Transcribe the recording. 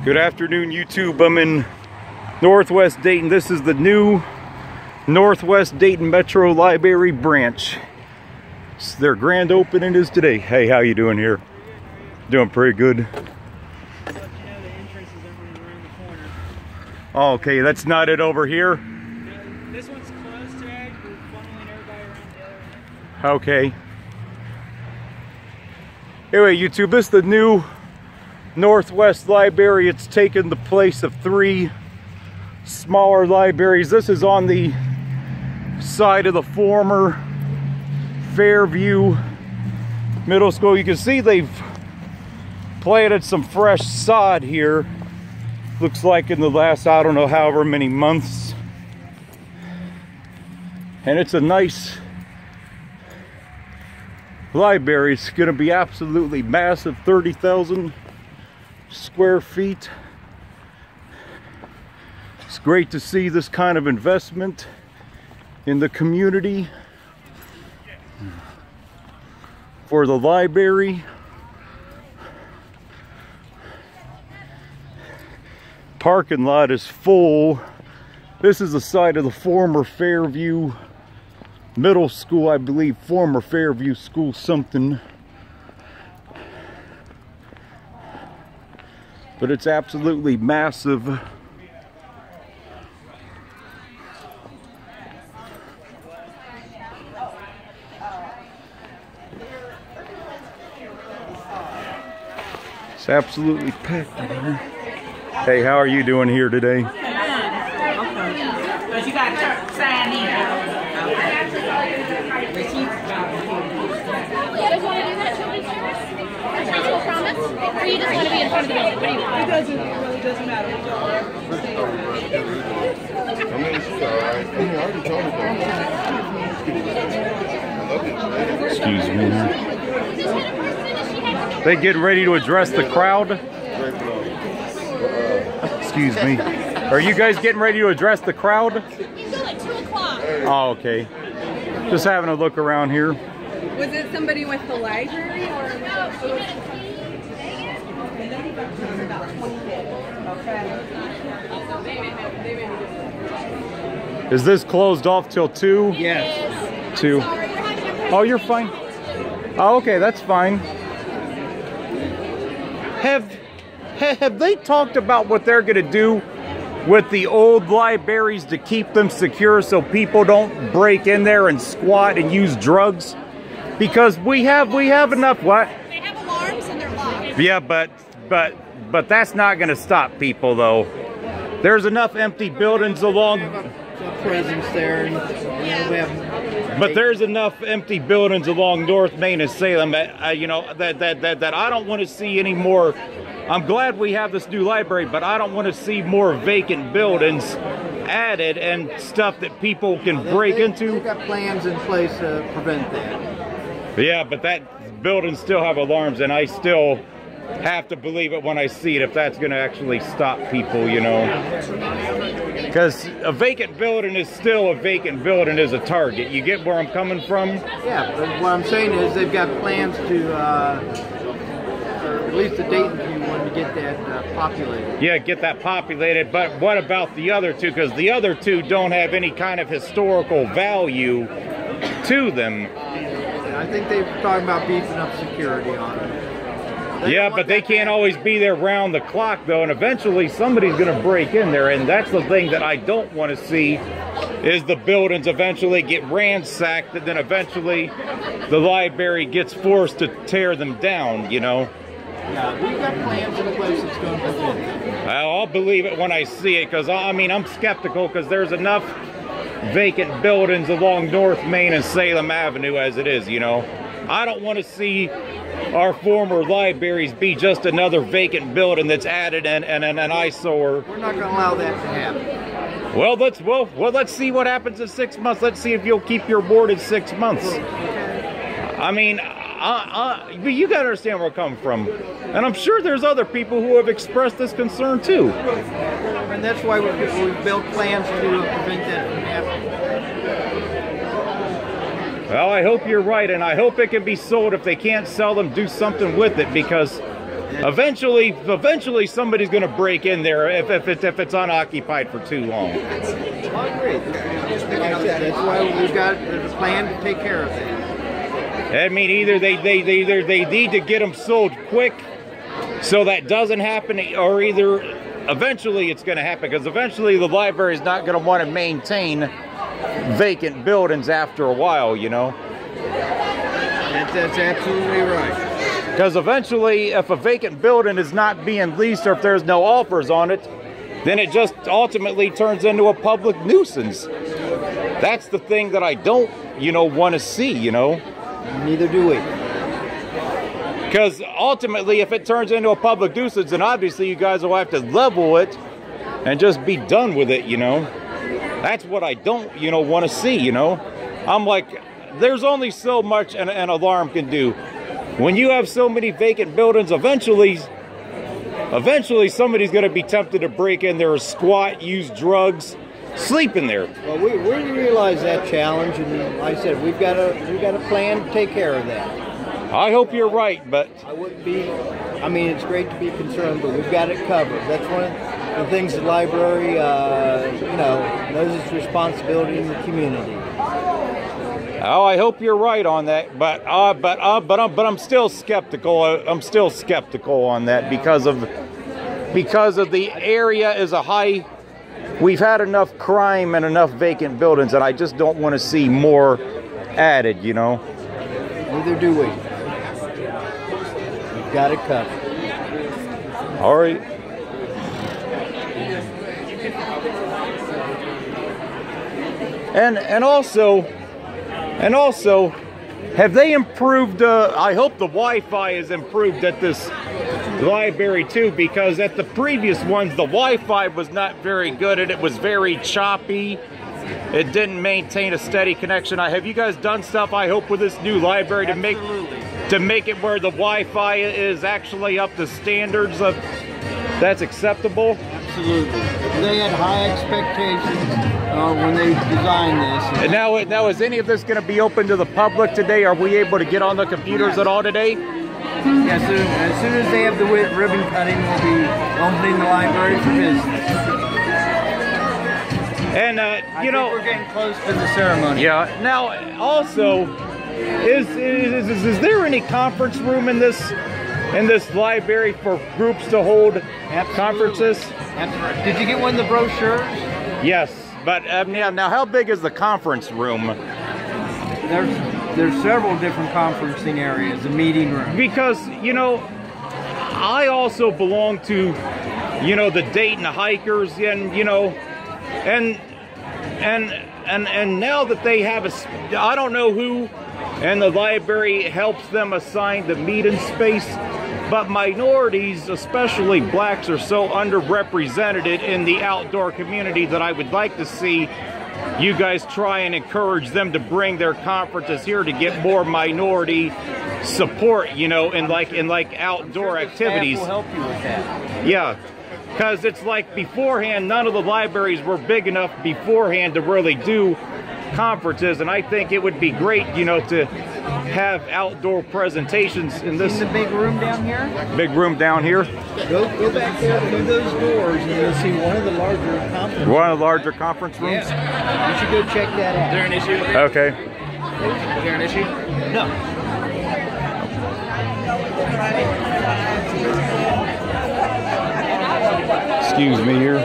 Good afternoon, YouTube. I'm in Northwest Dayton. This is the new Northwest Dayton Metro Library Branch. Their grand opening is today. Hey, how you doing here? Doing pretty good. Oh, okay, that's not it over here. This one's closed tag. We're funneling everybody around the other one. Okay. Anyway, YouTube, this is the new Northwest Library. It's taken the place of 3 smaller libraries. This is on the side of the former Fairview Middle School. You can see they've planted some fresh sod here. Looks like in the last, I don't know, however many months. And it's a nice library. It's going to be absolutely massive, 30,000 square feet. It's great to see this kind of investment in the community for the library. Parking lot is full. This is the site of the former Fairview Middle School, I believe, former Fairview School something. But it's absolutely massive. It's absolutely packed in here. Hey, how are you doing here today? But you got to sign in. Promise? Or you just want to be in front of the building? What do you want? It really doesn't matter. I mean, it's alright. I already told her. Excuse me. They getting ready to address the crowd? Excuse me. Are you guys getting ready to address the crowd? You go at 2 o'clock. Oh, okay. Just having a look around here. Was it somebody with the library or? Is this closed off till 2? Yes. 2. Oh, you're fine. Oh, okay, that's fine. Have they talked about what they're going to do with the old libraries to keep them secure so people don't break in there and squat and use drugs? Because we have enough what? They have alarms and they're locked. Yeah, but that's not going to stop people though. There's enough empty buildings along. Presence there, and we have. But there's enough empty buildings along North Main and Salem that you know that I don't want to see any more. I'm glad we have this new library, but I don't want to see more vacant buildings added and stuff that people can break into. They've got plans in place to prevent that. Yeah, but that buildings still have alarms, and I still have to believe it when I see it if that's going to actually stop people, you know. Because a vacant building is still a vacant building as a target. You get where I'm coming from? Yeah, but what I'm saying is they've got plans to, or at least the Dayton View one, to get that populated. Yeah, get that populated, but what about the other 2? Because the other 2 don't have any kind of historical value to them. I think they're talking about beefing up security on it. Yeah, but they can't always be there round the clock, though, and eventually somebody's going to break in there, and that's the thing that I don't want to see, is the buildings eventually get ransacked, and then eventually the library gets forced to tear them down, you know? Yeah, we've got plans in place that's going to prevent it. I'll believe it when I see it, because, I mean, I'm skeptical, because there's enough vacant buildings along North Main and Salem Avenue as it is, you know? I don't want to see our former libraries be just another vacant building that's added and an eyesore. We're not going to allow that to happen. Well, let's see what happens in 6 months. Let's see if you'll keep your word in 6 months. I mean, you got to understand where I'm coming from. And I'm sure there's other people who have expressed this concern too. And that's why we've built plans to prevent that from happening. Well, I hope you're right, and I hope it can be sold. If they can't sell them, do something with it, because Eventually somebody's going to break in there if it's unoccupied for too long. I agree. Like I said, that's why we've got a plan to take care of that. I mean, either they need to get them sold quick so that doesn't happen, or either eventually it's going to happen, because eventually the library is not going to want to maintain vacant buildings after a while, you know. That's absolutely right. Because eventually, if a vacant building is not being leased, or if there's no offers on it, then it just ultimately turns into a public nuisance. That's the thing that I don't, want to see, Neither do we. Because ultimately, if it turns into a public nuisance, then obviously you guys will have to level it and just be done with it, That's what I don't, want to see, I'm like, there's only so much an alarm can do. When you have so many vacant buildings, eventually somebody's going to be tempted to break in there, squat, use drugs, sleep in there. Well, we realize that challenge, and like I said, we've got a plan to take care of that. I hope you're right, but I wouldn't be. I mean, it's great to be concerned, but we've got it covered. That's one of the things the library, knows its responsibility in the community. Oh, I hope you're right on that, but I'm still skeptical. I'm still skeptical on that because of the area is a high. We've had enough crime and enough vacant buildings, and I just don't want to see more added. Neither do we. We've got it covered. All right. And also, have they improved? I hope the Wi-Fi is improved at this library too, because at the previous ones, the Wi-Fi was not very good and it was very choppy. It didn't maintain a steady connection. Have you guys done stuff, I hope, with this new library to make it where the Wi-Fi is actually up to standards that's acceptable? Absolutely. They had high expectations when they designed this. And now is any of this going to be open to the public today? Are we able to get on the computers at all today? Yes, as soon as they have the ribbon cutting, we'll be opening the library for business. And I think we're getting close to the ceremony. Yeah. Now, also, is there any conference room in this library for groups to hold conferences? Absolutely. Did you get one of the brochures? Yes, but now how big is the conference room? There's several different conferencing areas, a meeting room. Because I also belong to the Dayton Hikers, and and now that they have I don't know who, and the library helps them assign the meeting space, but minorities, especially blacks, are so underrepresented in the outdoor community that I would like to see you guys try and encourage them to bring their conferences here to get more minority support, in like outdoor activities. Staff will help you with that. Yeah. Because it's like beforehand, none of the libraries were big enough beforehand to really do conferences, and I think it would be great, to have outdoor presentations in this. In the big room down here? Big room down here? Go back there through those doors, and you'll see one of the larger conference rooms. One of the larger conference rooms? Yeah. You should go check that out. Is there an issue? Okay. Is there an issue? No. Excuse me here.